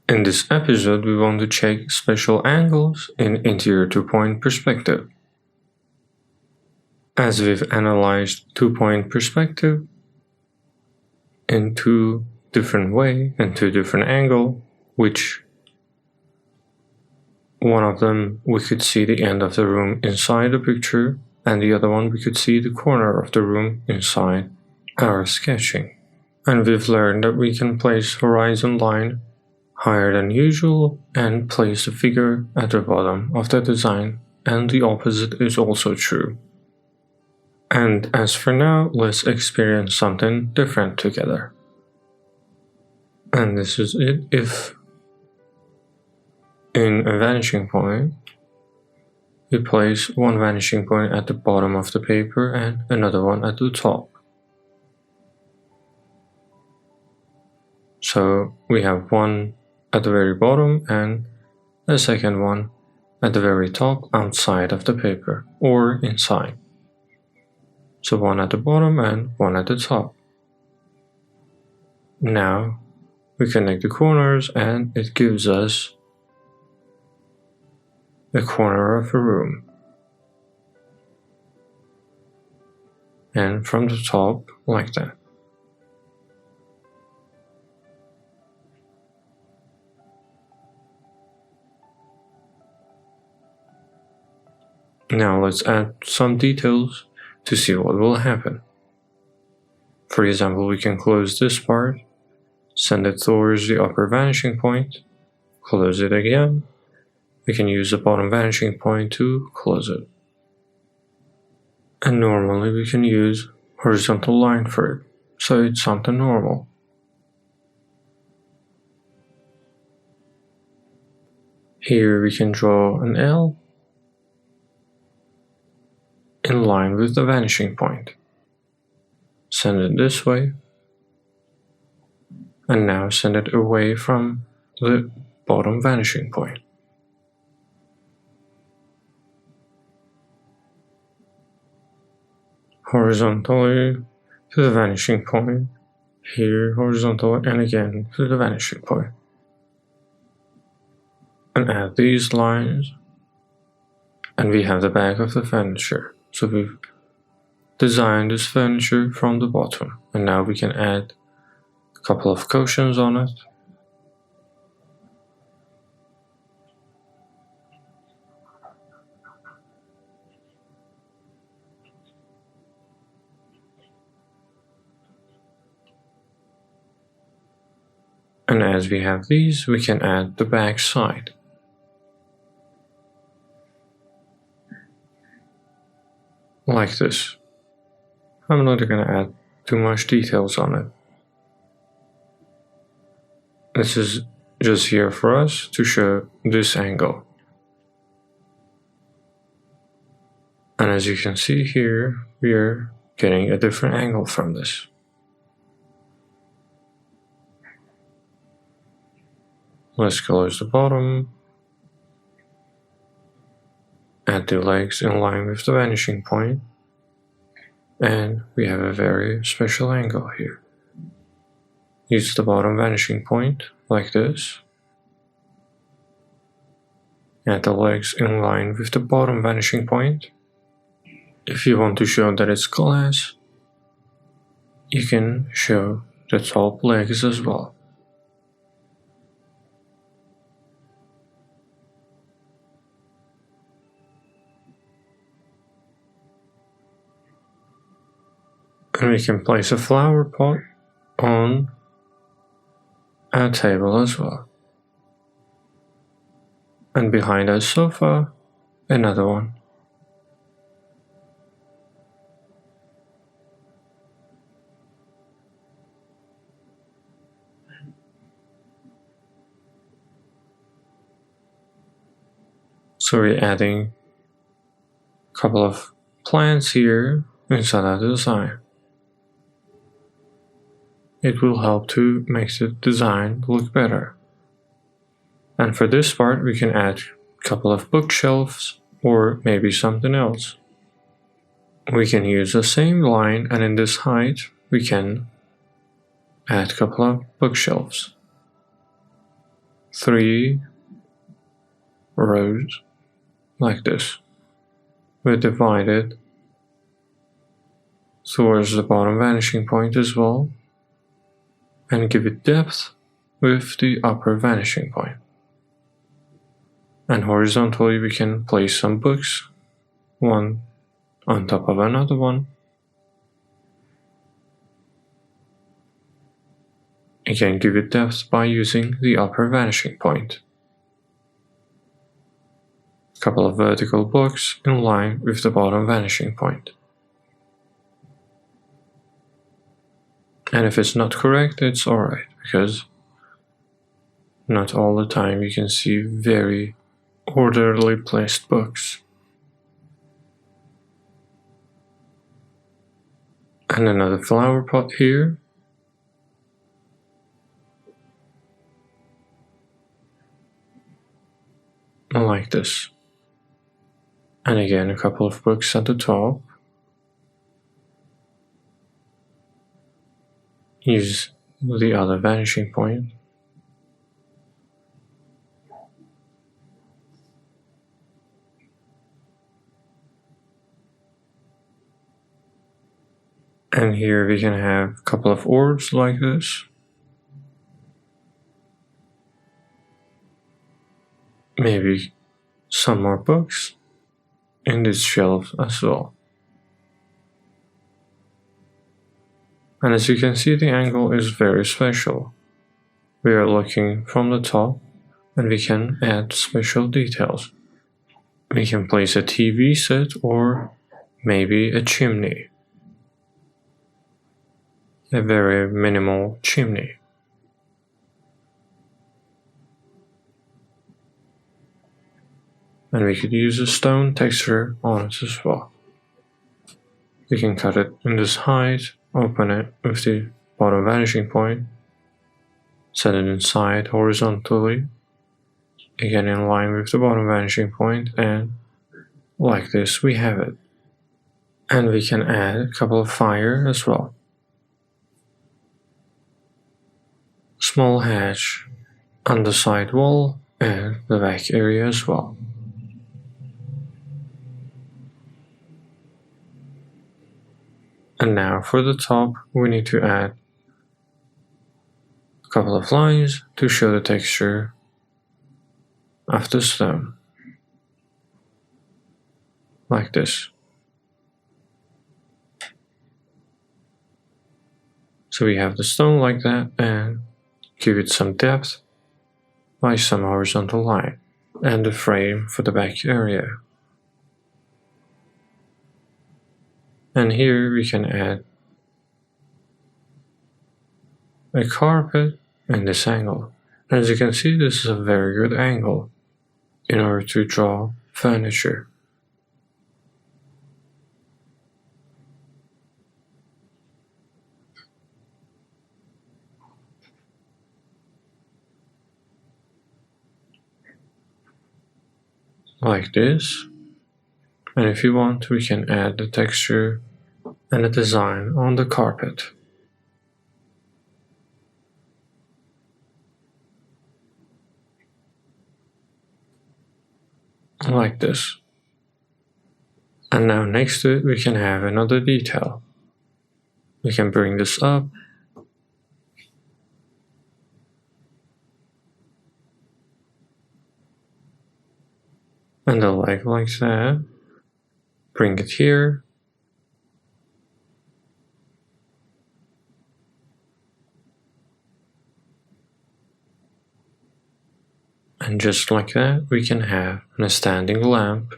In this episode, we want to check special angles in interior two-point perspective. As we've analyzed two-point perspective in two different ways and two different angles, which one of them we could see the end of the room inside the picture, and the other one we could see the corner of the room inside our sketching. And we've learned that we can place horizon line higher than usual and place the figure at the bottom of the design, and the opposite is also true. And as for now, let's experience something different together. And this is it. If in a vanishing point, we place one vanishing point at the bottom of the paper and another one at the top. So we have one at the very bottom and a second one at the very top outside of the paper or inside. So one at the bottom and one at the top. Now we connect the corners and it gives us the corner of a room. And from the top, like that. Now let's add some details to see what will happen. For example, we can close this part, send it towards the upper vanishing point, close it again. We can use the bottom vanishing point to close it. And normally we can use horizontal line for it, so it's something normal. Here we can draw an L in line with the vanishing point. Send it this way, and now send it away from the bottom vanishing point. Horizontally to the vanishing point, here horizontally, and again to the vanishing point. And add these lines, and we have the back of the furniture. So we've designed this furniture from the bottom, and now we can add a couple of cushions on it. And as we have these, we can add the back side. Like this. I'm not going to add too much details on it. This is just here for us to show this angle. And as you can see here, we are getting a different angle from this. Let's close the bottom. Add the legs in line with the vanishing point. And we have a very special angle here. Use the bottom vanishing point like this. Add the legs in line with the bottom vanishing point. If you want to show that it's glass, you can show the top legs as well. And we can place a flower pot on our table as well. And behind our sofa, another one. So we're adding a couple of plants here inside our design. It will help to make the design look better. And for this part, we can add a couple of bookshelves or maybe something else. We can use the same line, and in this height, we can add a couple of bookshelves. 3 rows like this. We divide it towards the bottom vanishing point as well, and give it depth with the upper vanishing point. And horizontally we can place some books, one on top of another one. Again, give it depth by using the upper vanishing point. A couple of vertical books in line with the bottom vanishing point. And if it's not correct, it's alright, because not all the time you can see very orderly placed books. And another flower pot here. Like this. And again, a couple of books at the top. Use the other vanishing point. And here we can have a couple of orbs like this. Maybe some more books in this shelf as well. And as you can see, the angle is very special. We are looking from the top and we can add special details. We can place a TV set or maybe a chimney. A very minimal chimney. And we could use a stone texture on it as well. We can cut it in this height, open it with the bottom vanishing point, set it inside horizontally, again in line with the bottom vanishing point, and like this we have it. And we can add a couple of fire as well. Small hatch on the side wall and the back area as well. And now for the top, we need to add a couple of lines to show the texture of the stone. Like this. So we have the stone like that, and give it some depth by some horizontal line, and the frame for the back area. And here we can add a carpet in this angle. And as you can see, this is a very good angle in order to draw furniture. Like this. And if you want, we can add the texture and the design on the carpet. Like this. And now next to it we can have another detail. We can bring this up. And the leg like that. Bring it here. And just like that, we can have a standing lamp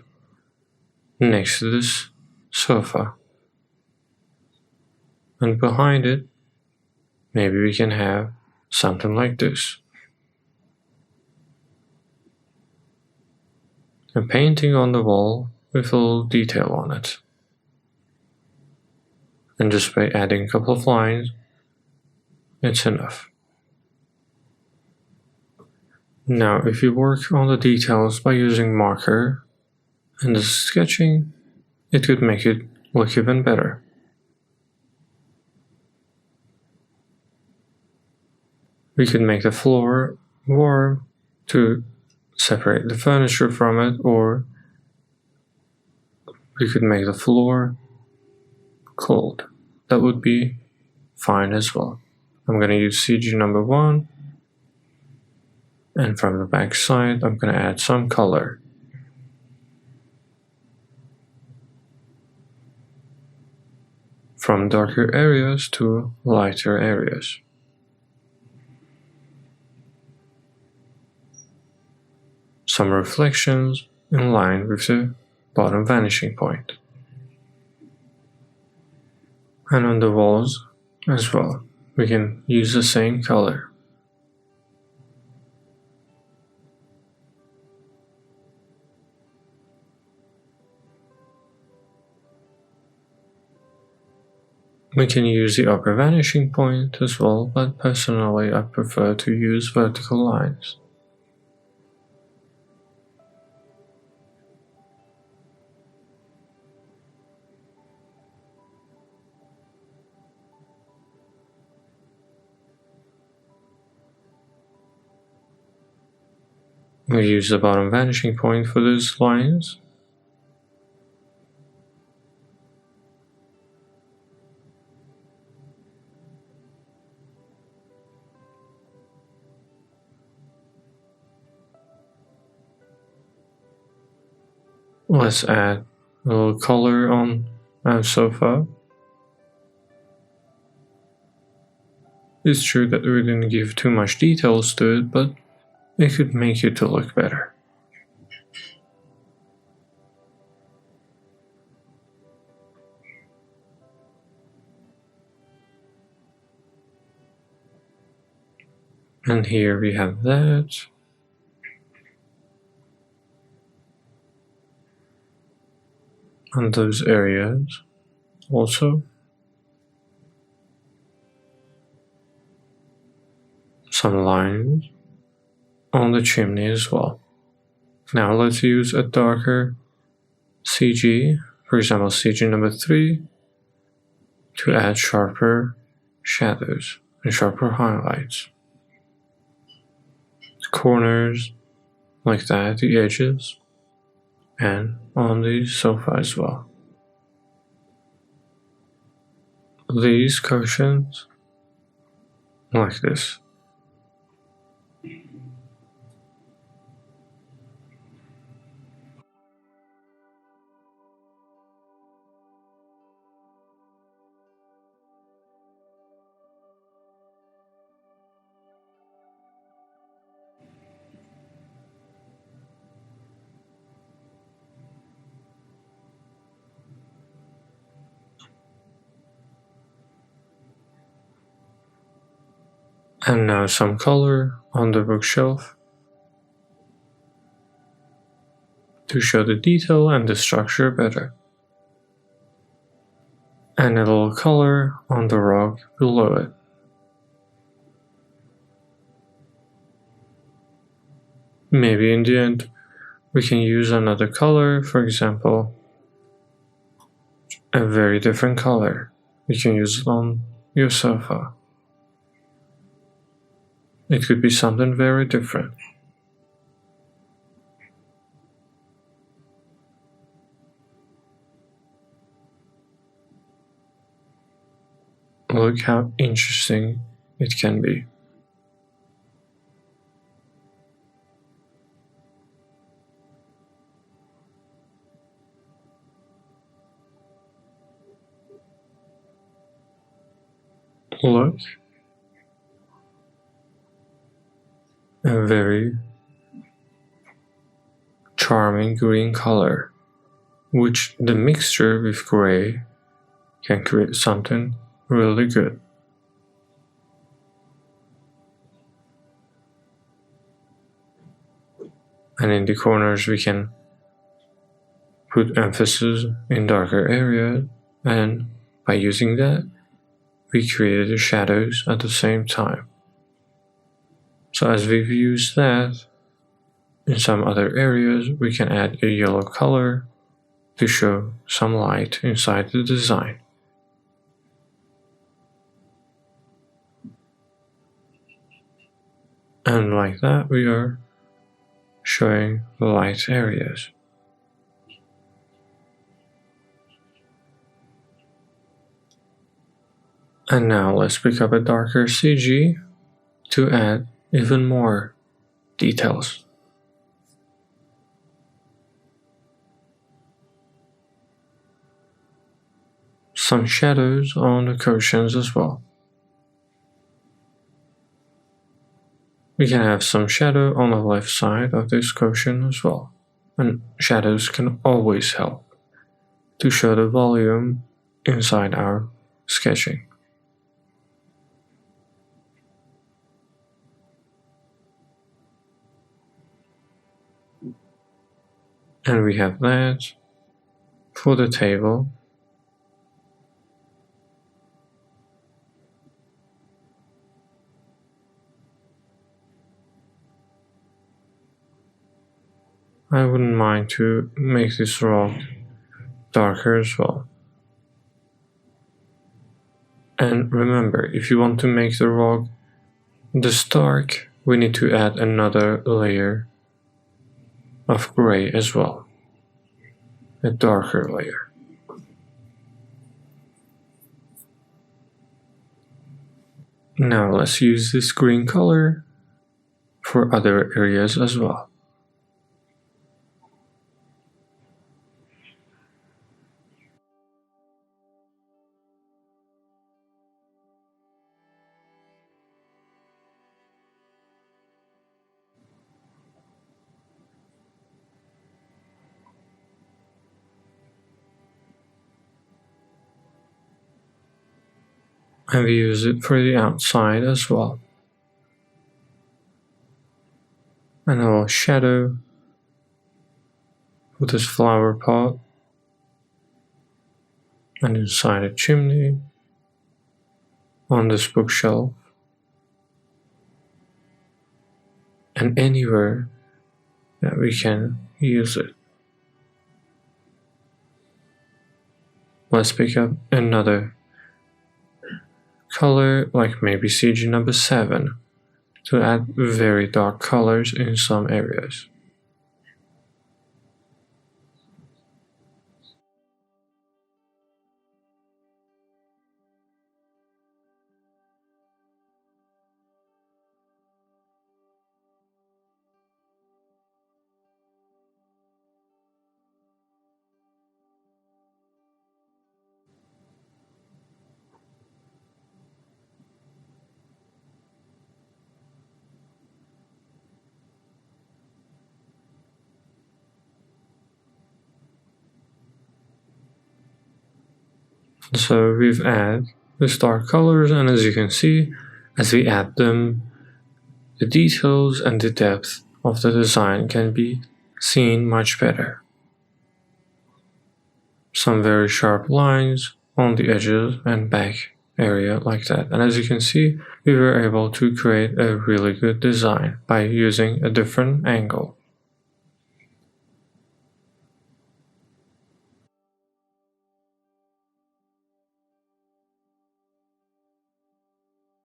next to this sofa. And behind it, maybe we can have something like this. A painting on the wall with a little detail on it. And just by adding a couple of lines, it's enough. Now, if you work on the details by using marker and the sketching, it could make it look even better. We could make the floor warm to separate the furniture from it, or we could make the floor cold. That would be fine as well. I'm going to use CG number 1, and from the back side I'm going to add some color. From darker areas to lighter areas. Some reflections in line with the bottom vanishing point. And on the walls as well, we can use the same color. We can use the upper vanishing point as well, but personally I prefer to use vertical lines. We use the bottom vanishing point for those lines. Let's add a little color on our sofa. It's true that we didn't give too much details to it, but it could make it to look better. And here we have that. And those areas also. Some lines on the chimney as well. Now let's use a darker CG, for example CG number 3, to add sharper shadows and sharper highlights. The corners, like that, the edges, and on the sofa as well. These cushions, like this. And now some color on the bookshelf to show the detail and the structure better. And a little color on the rug below it. Maybe in the end we can use another color, for example, a very different color. You can use it on your sofa. It could be something very different. Look how interesting it can be. Look, a very charming green color, which the mixture with gray can create something really good. And in the corners we can put emphasis in darker areas, and by using that we created the shadows at the same time. So as we've used that, in some other areas we can add a yellow color to show some light inside the design. And like that we are showing light areas. And now let's pick up a darker CG to add even more details. Some shadows on the cushions as well. We can have some shadow on the left side of this cushion as well. And shadows can always help to show the volume inside our sketching. And we have that for the table. I wouldn't mind to make this rock darker as well. And remember, if you want to make the rock this dark, we need to add another layer of gray as well, a darker layer. Now let's use this green color for other areas as well. And we use it for the outside as well. And a little shadow with this flower pot, and inside a chimney, on this bookshelf, and anywhere that we can use it. Let's pick up another color, like maybe CG number 7, to add very dark colors in some areas. So we've added the dark colors, and as you can see, as we add them, the details and the depth of the design can be seen much better. Some very sharp lines on the edges and back area like that. And as you can see, we were able to create a really good design by using a different angle.